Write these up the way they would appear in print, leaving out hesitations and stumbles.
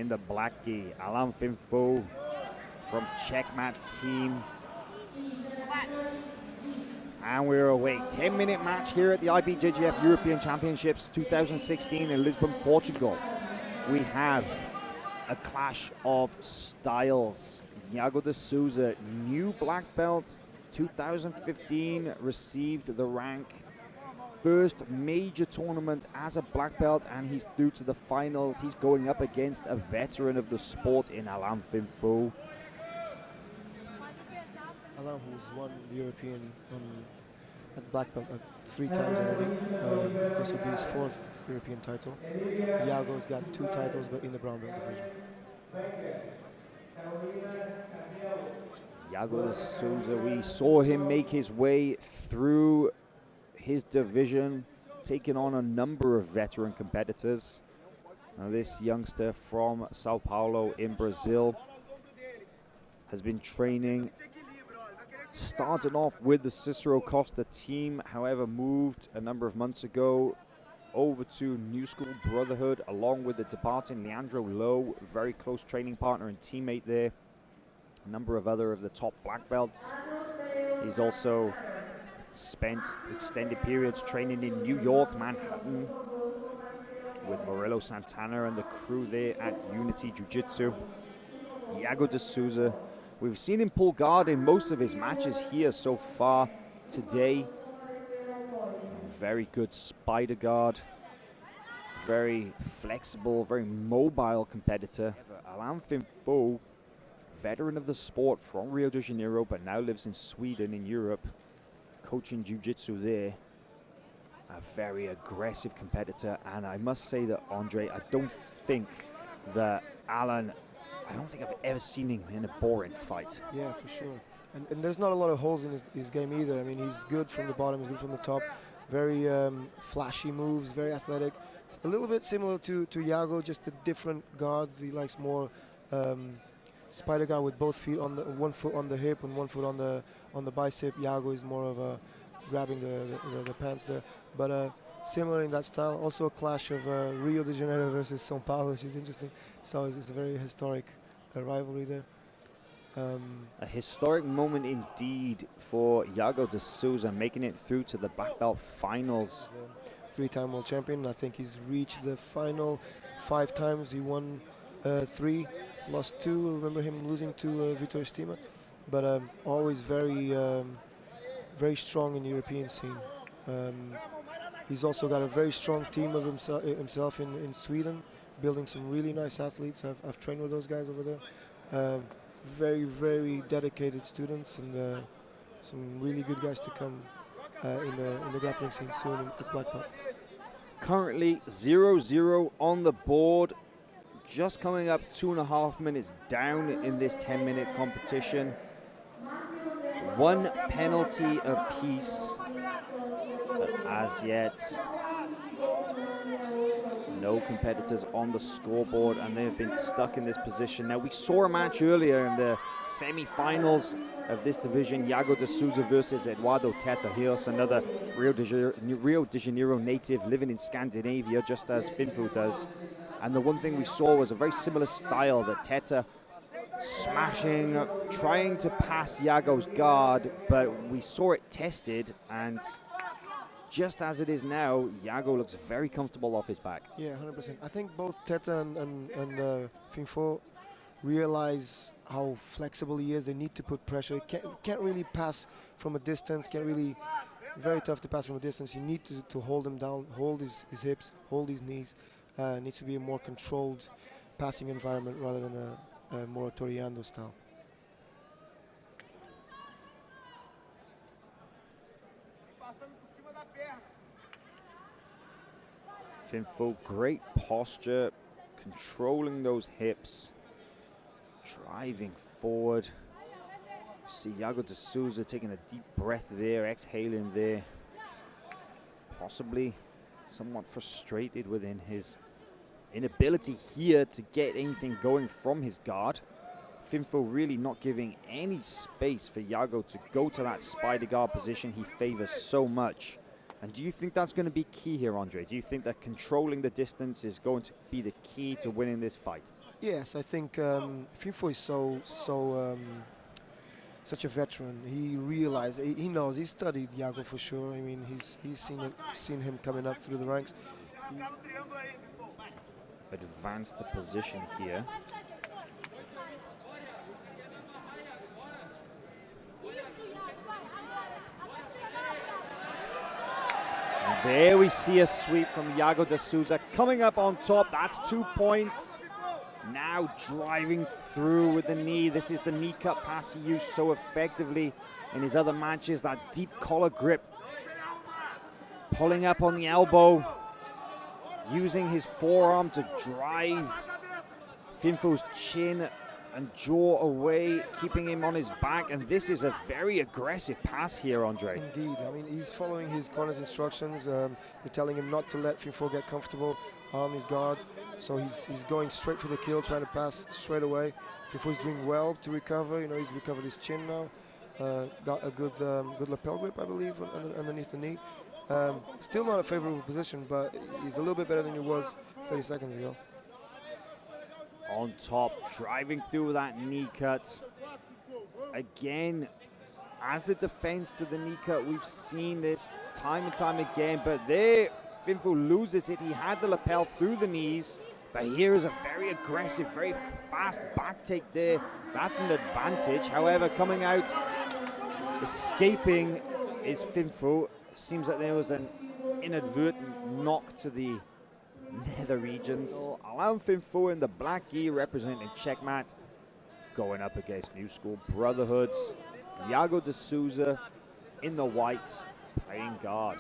in the black gi, Alain Finfou from Checkmat team. And we're away. 10-minute match here at the IBJJF European Championships 2016 in Lisbon, Portugal. We have a clash of styles. Yago de Souza, new black belt, 2015, received the rank. First major tournament as a black belt, and he's through to the finals. He's going up against a veteran of the sport in Alain Finfou. Alain, who's won the European at black belt 3 times already. This will be his 4th European title. Yago's got 2 titles, but in the brown belt division. Yago de Souza, we saw him make his way through his division, taking on a number of veteran competitors. Now, this youngster from Sao Paulo in Brazil has been training. Started off with the Cicero Costa team, however moved a number of months ago over to New School Brotherhood along with the departing Leandro Lowe, very close training partner and teammate there. A number of other of the top black belts. He's also spent extended periods training in New York, Manhattan with Murilo Santana and the crew there at Unity Jiu-Jitsu. Yago de Souza, we've seen him pull guard in most of his matches here so far today. Very good spider guard, very flexible, very mobile competitor. Alain Finfou, veteran of the sport from Rio de Janeiro, but now lives in Sweden in Europe, coaching jiu-jitsu there. A very aggressive competitor, and I must say that, Andre, I don't think that Alain, I don't think I've ever seen him in a boring fight. Yeah, for sure. And there's not a lot of holes in his game either. I mean, he's good from the bottom, he's good from the top. Very flashy moves, very athletic. A little bit similar to Yago, just a different guards. He likes more spider guard with both feet on the 1 foot on the hip and 1 foot on the bicep. Yago is more of a grabbing the pants there, but similar in that style. Also a clash of Rio de Janeiro versus São Paulo, which is interesting. So it's a very historic rivalry there. A historic moment indeed for Yago de Souza, making it through to the black belt finals. He's a 3-time world champion. I think he's reached the final 5 times. He won 3, lost 2. I remember him losing to Vitor Estima, but always very strong in the European scene. He's also got a very strong team of himself in Sweden, building some really nice athletes. I've trained with those guys over there. Very, very dedicated students, and some really good guys to come in the grappling scene soon at black belt. Currently 0-0 on the board, just coming up 2.5 minutes down in this 10-minute competition. 1 penalty apiece, but as yet no competitors on the scoreboard, and they've been stuck in this position. Now, we saw a match earlier in the semi-finals of this division, Yago de Souza versus Eduardo Teta Rios, another Rio de Janeiro native living in Scandinavia, just as Finfou does. And the one thing we saw was a very similar style, that Teta smashing, trying to pass Yago's guard, but we saw it tested, and just as it is now, Yago looks very comfortable off his back. Yeah, 100%. I think both Teta and Finfou realize how flexible he is. They need to put pressure. He can't really pass from a distance. Very tough to pass from a distance. You need to hold him down, hold his hips, hold his knees. Needs to be a more controlled passing environment rather than a more Toriano style. Finfou, great posture, controlling those hips, driving forward. See Yago de Souza taking a deep breath there, exhaling there. Possibly somewhat frustrated within his inability here to get anything going from his guard. Finfou really not giving any space for Yago to go to that spider guard position he favors so much. And do you think that's going to be key here, Andre? Do you think that controlling the distance is going to be the key to winning this fight? Yes, I think Finfou is such a veteran. He realized, he knows, he studied Yago for sure. I mean, he's seen him coming up through the ranks. Advance the position here. And there we see a sweep from Yago de Souza coming up on top. That's 2 points. Now driving through with the knee. This is the knee cut pass he used so effectively in his other matches. That deep collar grip. Pulling up on the elbow. Using his forearm to drive Finfou's chin and jaw away, keeping him on his back. And this is a very aggressive pass here, Andre. Indeed. I mean, he's following his corner's instructions. They're telling him not to let Finfou get comfortable on his guard. So he's going straight for the kill, trying to pass straight away. Finfou's doing well to recover. You know, he's recovered his chin now. Got a good lapel grip, I believe, underneath the knee. Still not a favorable position, but he's a little bit better than he was 30 seconds ago. On top, driving through that knee cut. Again, as the defense to the knee cut, we've seen this time and time again, but there, Finfou loses it. He had the lapel through the knees, but here is a very aggressive, very fast back take there. That's an advantage. However, coming out, escaping is Finfou. Seems like there was an inadvertent knock to the nether regions. So allowing Finfou in the black gi representing Checkmat, going up against New School Brotherhoods. Yago de Souza in the white, playing guard.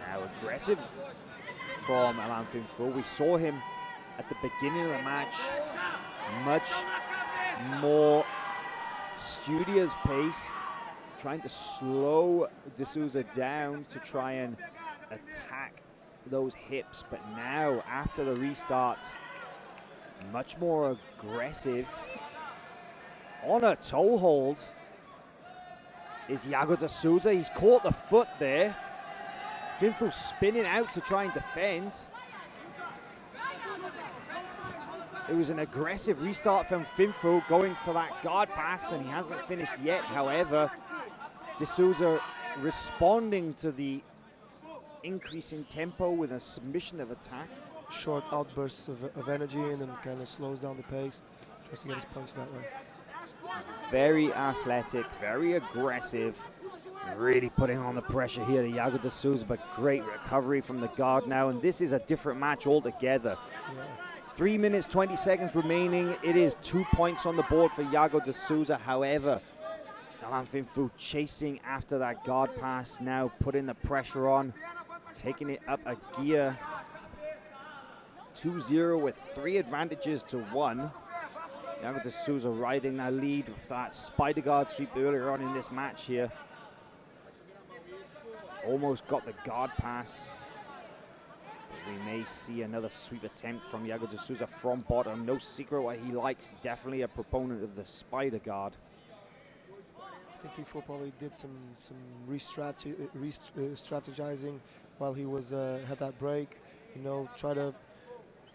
Now aggressive from Alain Finfou. We saw him at the beginning of the match, much more studious pace, trying to slow de Souza down to try and attack those hips. But now, after the restart, much more aggressive. On a toe hold is Yago de Souza. He's caught the foot there. Finfou spinning out to try and defend. It was an aggressive restart from Finfou, going for that guard pass, and he hasn't finished yet. However, de Souza responding to the increase in tempo with a submission of attack. Short outbursts of energy, and then kind of slows down the pace. Tries to get his punch that way. Very athletic, very aggressive. Really putting on the pressure here to Yago de Souza, but great recovery from the guard now. And this is a different match altogether. Yeah. 3 minutes, 20 seconds remaining. It is 2 points on the board for Yago de Souza. However, Alain Finfou chasing after that guard pass, now putting the pressure on, taking it up a gear. 2-0 with 3 advantages to 1. Yago de Souza riding that lead with that spider guard sweep earlier on in this match here. Almost got the guard pass. We may see another sweep attempt from Yago de Souza from bottom. No secret what he likes. Definitely a proponent of the spider guard. I think Finfou probably did some strategizing while he was had that break. You know, try to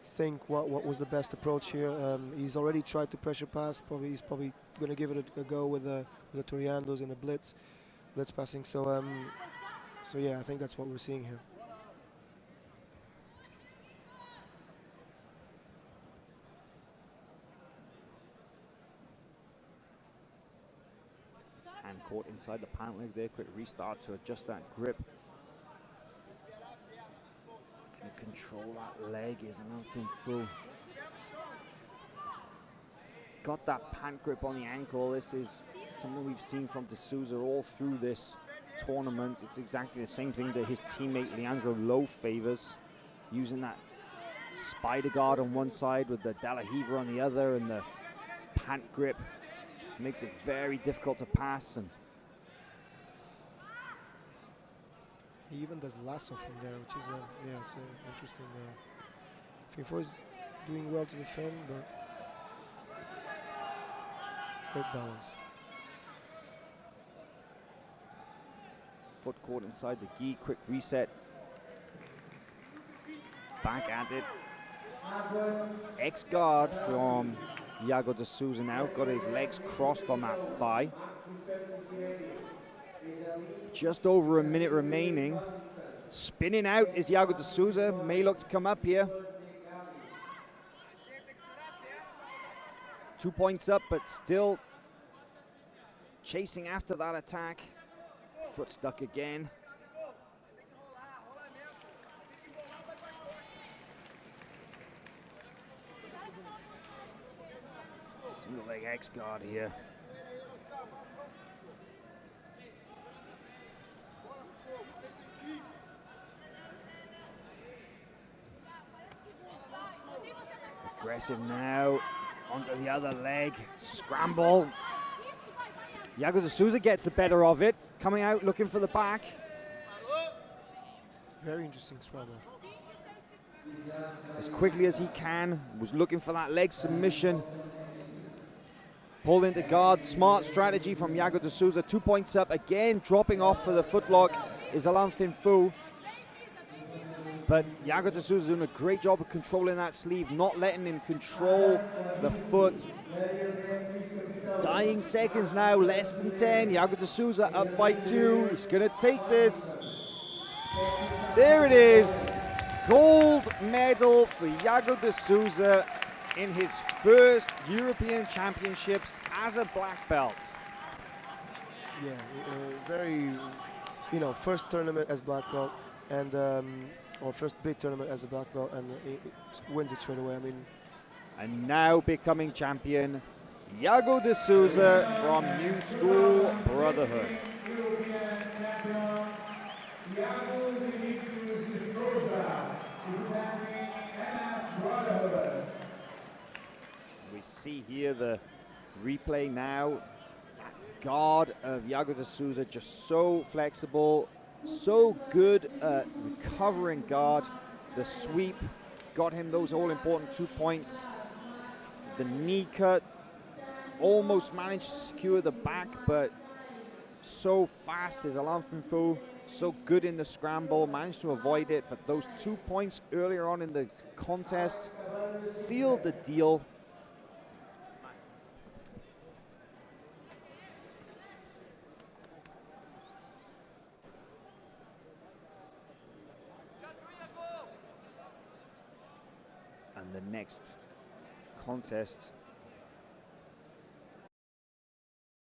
think what was the best approach here. He's already tried to pressure pass. He's probably going to give it a go with the Toriandos and the blitz passing. So yeah, I think that's what we're seeing here. And caught inside the pant leg there. Quick restart to adjust that grip. Can control that leg is Alain Finfou. Got that pant grip on the ankle. This is something we've seen from de Souza all through this tournament. It's exactly the same thing that his teammate Leandro Lowe favors, using that spider guard on one side with the De La Riva on the other, and the pant grip makes it very difficult to pass. And he even does lasso from there, which is yeah, it's interesting. Finfou is doing well to defend, but great balance. Foot caught inside the gi. Quick reset. Back at it. X-guard from Yago de Souza now. Got his legs crossed on that thigh. Just over a minute remaining. Spinning out is Yago de Souza. May look to come up here. 2 points up, but still chasing after that attack. Foot stuck again. Single leg X-guard here. Aggressive now, onto the other leg, scramble. Yago de Souza gets the better of it, coming out looking for the back. Very interesting scramble. As quickly as he can, was looking for that leg submission. Pulled into guard, smart strategy from Yago de Souza. 2 points up, again dropping off for the footlock is Finfou. But Yago de Souza doing a great job of controlling that sleeve, not letting him control the foot. Dying seconds now, less than 10. Yago de Souza up by 2. He's gonna take this. There it is. Gold medal for Yago de Souza in his first European Championships as a black belt. Yeah, very, first tournament as black belt, and or first big tournament as a black belt, and he wins it straight away. I mean, and now becoming champion, Yago de Souza from New School Brotherhood. We see here the replay now. That guard of Yago de Souza just so flexible, so good at recovering guard. The sweep got him those all-important 2 points. The knee cut almost managed to secure the back, but so fast is Finfou, so good in the scramble, managed to avoid it, but those 2 points earlier on in the contest sealed the deal. And the next contest